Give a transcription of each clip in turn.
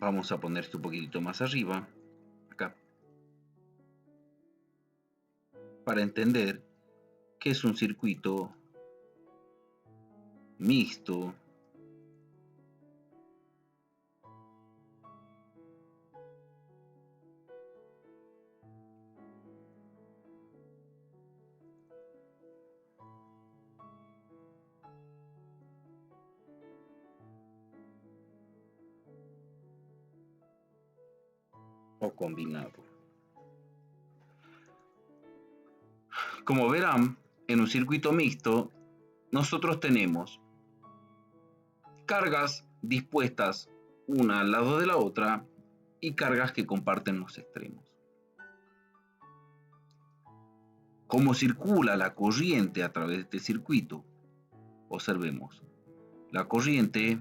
Vamos a poner esto un poquitito más arriba, acá, para entender que es un circuito mixto. O combinado. Como verán, en un circuito mixto, nosotros tenemos cargas dispuestas una al lado de la otra y cargas que comparten los extremos. ¿Cómo circula la corriente a través de este circuito? Observemos. La corriente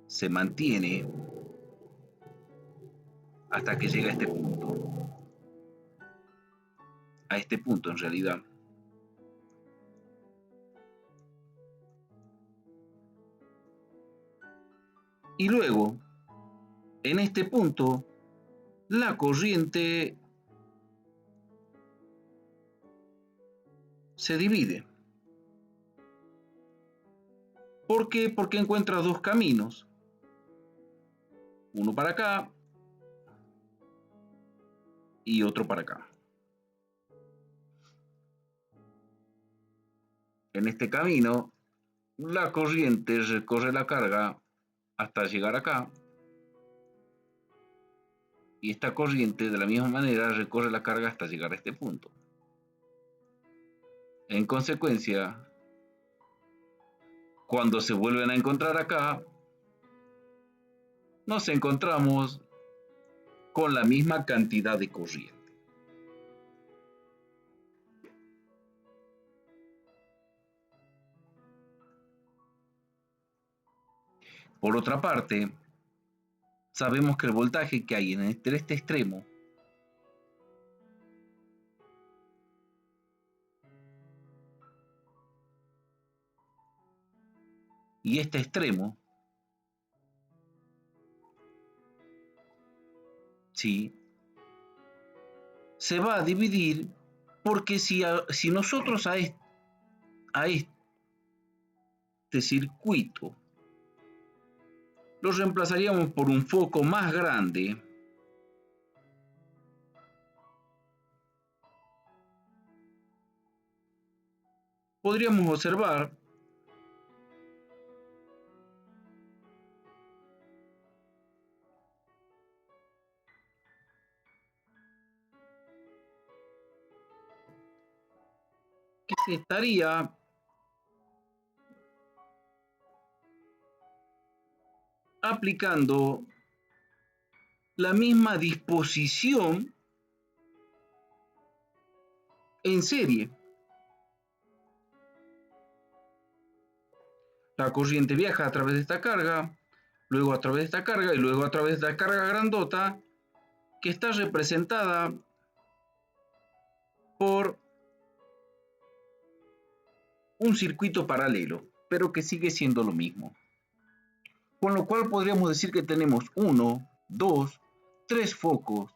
se mantiene hasta que llega a este punto. A este punto, en realidad. Y luego, en este punto, la corriente se divide. ¿Por qué? Porque encuentra dos caminos. Uno para acá y otro para acá. En este camino, la corriente recorre la carga hasta llegar acá. Y esta corriente, de la misma manera, recorre la carga hasta llegar a este punto. En consecuencia, cuando se vuelven a encontrar acá, nos encontramos con la misma cantidad de corriente. Por otra parte, sabemos que el voltaje que hay entre este extremo y este extremo, ¿sí?, se va a dividir porque si nosotros a este circuito lo reemplazaríamos por un foco más grande, podríamos observar que se estaría aplicando la misma disposición en serie. La corriente viaja a través de esta carga, luego a través de esta carga y luego a través de esta carga grandota que está representada por un circuito paralelo, pero que sigue siendo lo mismo. Con lo cual podríamos decir que tenemos 1, 2, 3 focos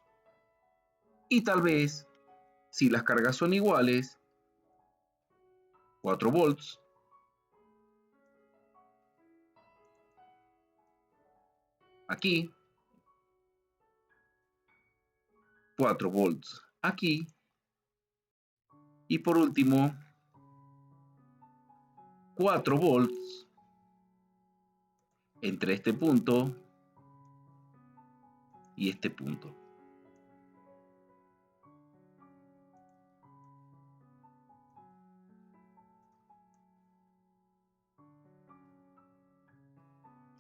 y tal vez, si las cargas son iguales, 4 volts, aquí, 4 volts aquí, y por último 4 volts entre este punto y este punto.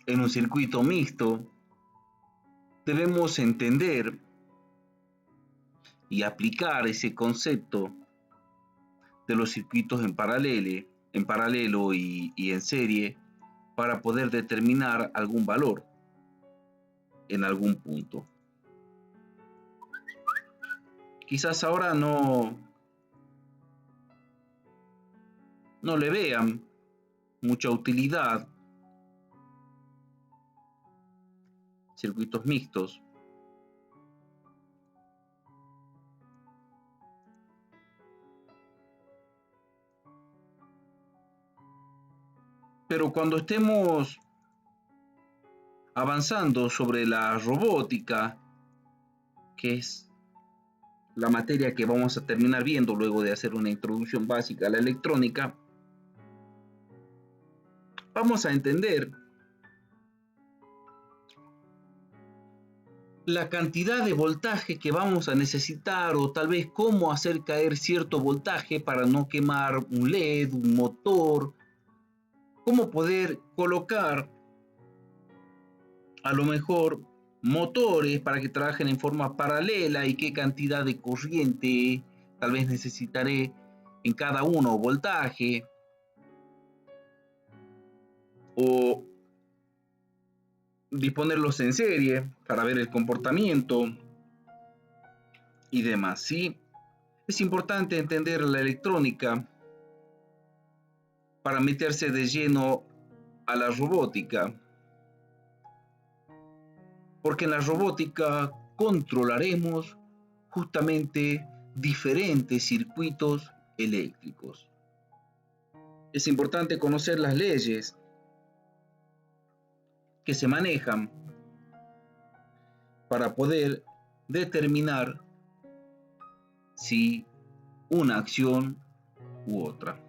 En un circuito mixto debemos entender y aplicar ese concepto de los circuitos en paralelo y en serie para poder determinar algún valor en algún punto. Quizás ahora no le vean mucha utilidad circuitos mixtos. Pero cuando estemos avanzando sobre la robótica, que es la materia que vamos a terminar viendo luego de hacer una introducción básica a la electrónica, vamos a entender la cantidad de voltaje que vamos a necesitar o tal vez cómo hacer caer cierto voltaje para no quemar un LED, un motor, cómo poder colocar a lo mejor motores para que trabajen en forma paralela y qué cantidad de corriente tal vez necesitaré en cada uno, voltaje, o disponerlos en serie para ver el comportamiento y demás, ¿sí? Es importante entender la electrónica para meterse de lleno a la robótica, porque en la robótica controlaremos justamente diferentes circuitos eléctricos. Es importante conocer las leyes que se manejan para poder determinar si una acción u otra.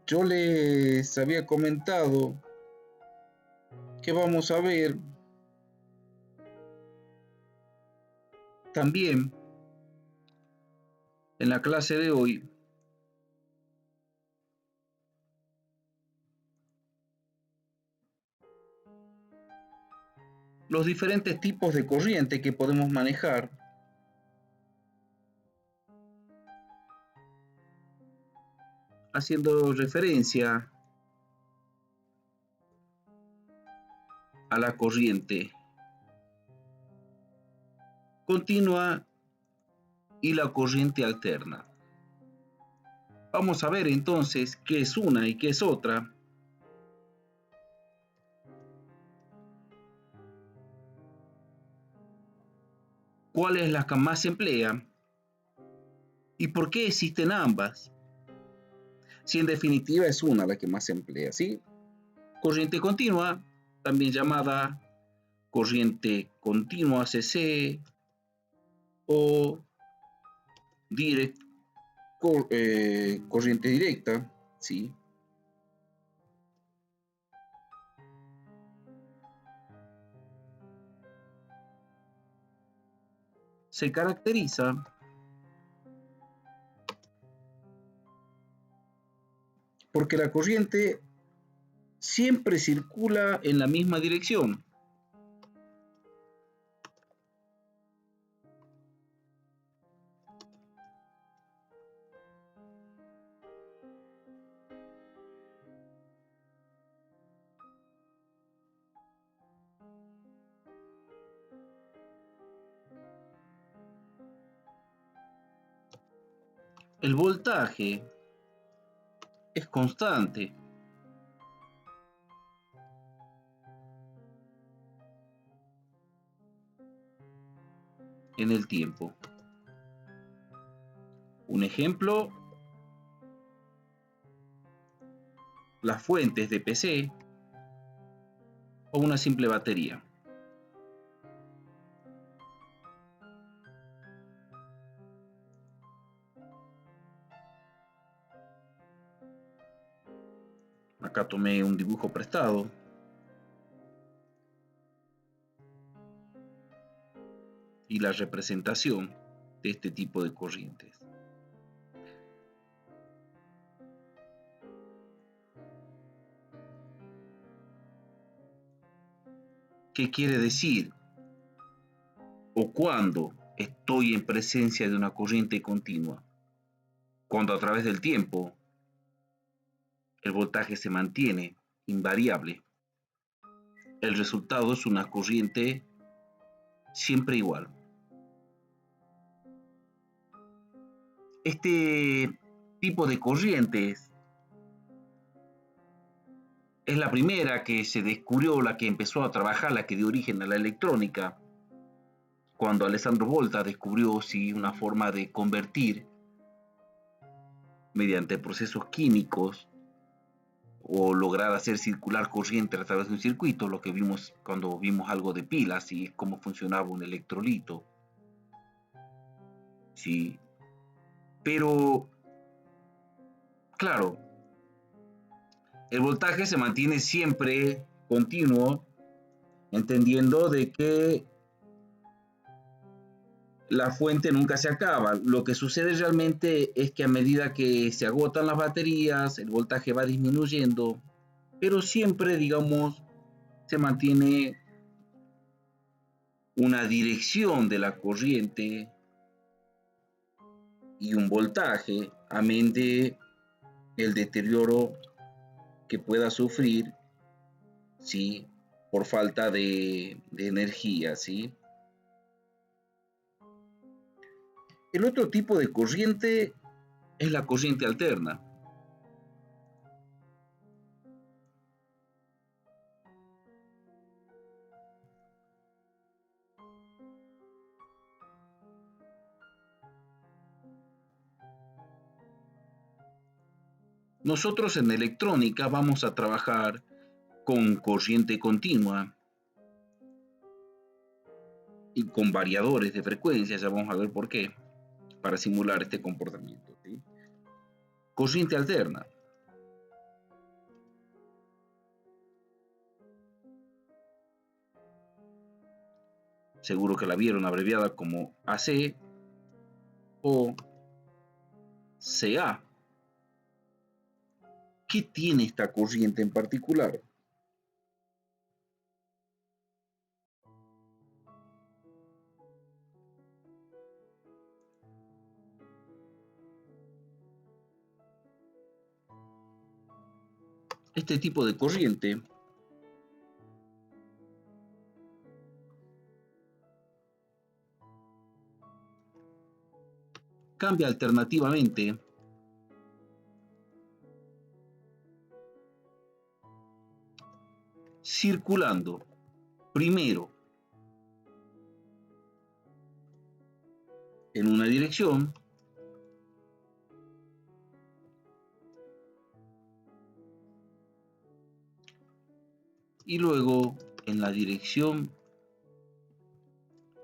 Yo les había comentado que vamos a ver también en la clase de hoy los diferentes tipos de corriente que podemos manejar haciendo referencia a la corriente continua y la corriente alterna. Vamos a ver entonces qué es una y qué es otra. ¿Cuál es la que más se emplea? ¿Y por qué existen ambas? Si en definitiva es una la que más se emplea, ¿sí? Corriente continua, también llamada corriente continua CC o corriente directa, ¿sí? Se caracteriza porque la corriente siempre circula en la misma dirección. El voltaje es constante. En el tiempo. Un ejemplo, las fuentes de PC o una simple batería. Acá tomé un dibujo prestado. Y la representación de este tipo de corrientes. ¿Qué quiere decir? ¿O cuándo estoy en presencia de una corriente continua? Cuando a través del tiempo el voltaje se mantiene invariable. El resultado es una corriente siempre igual. Este tipo de corrientes Es la primera que se descubrió, la que empezó a trabajar, la que dio origen a la electrónica, cuando Alessandro Volta descubrió una forma de convertir mediante procesos químicos o lograr hacer circular corriente a través de un circuito, lo que vimos cuando vimos algo de pilas y cómo funcionaba un electrolito. Sí. Pero, claro, el voltaje se mantiene siempre continuo, entendiendo de que la fuente nunca se acaba. Lo que sucede realmente es que a medida que se agotan las baterías, el voltaje va disminuyendo, pero siempre, digamos, se mantiene una dirección de la corriente y un voltaje, amén de el deterioro que pueda sufrir, ¿sí? Por falta de energía, ¿sí? El otro tipo de corriente es la corriente alterna. Nosotros en electrónica vamos a trabajar con corriente continua y con variadores de frecuencia, ya vamos a ver por qué, para simular este comportamiento, ¿sí? Corriente alterna. Seguro que la vieron abreviada como AC o CA. ¿Qué tiene esta corriente en particular? Este tipo de corriente cambia alternativamente circulando primero en una dirección y luego en la dirección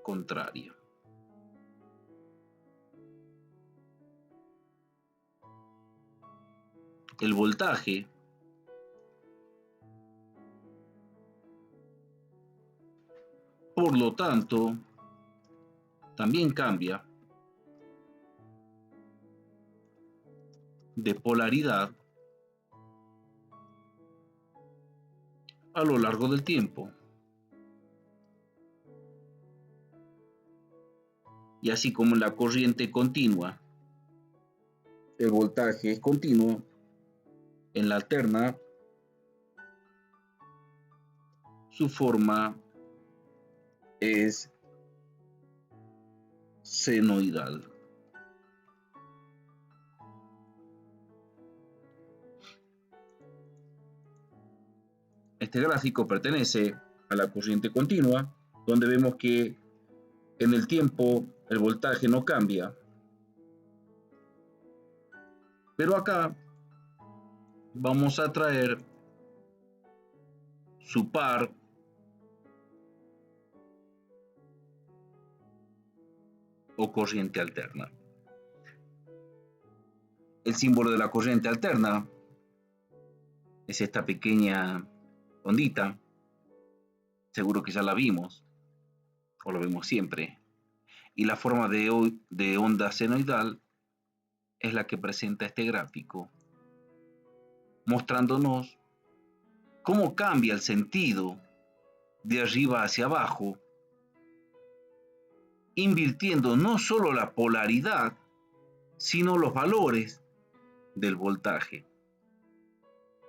contraria. El voltaje por lo tanto también cambia de polaridad a lo largo del tiempo. Y así como en la corriente continua, el voltaje es continuo, en la alterna su forma es senoidal. Este gráfico pertenece a la corriente continua, donde vemos que en el tiempo el voltaje no cambia. Pero acá vamos a traer su par o corriente alterna. El símbolo de la corriente alterna es esta pequeña ondita. Seguro que ya la vimos, o lo vemos siempre. Y la forma de onda senoidal es la que presenta este gráfico, mostrándonos cómo cambia el sentido de arriba hacia abajo, invirtiendo no solo la polaridad, sino los valores del voltaje.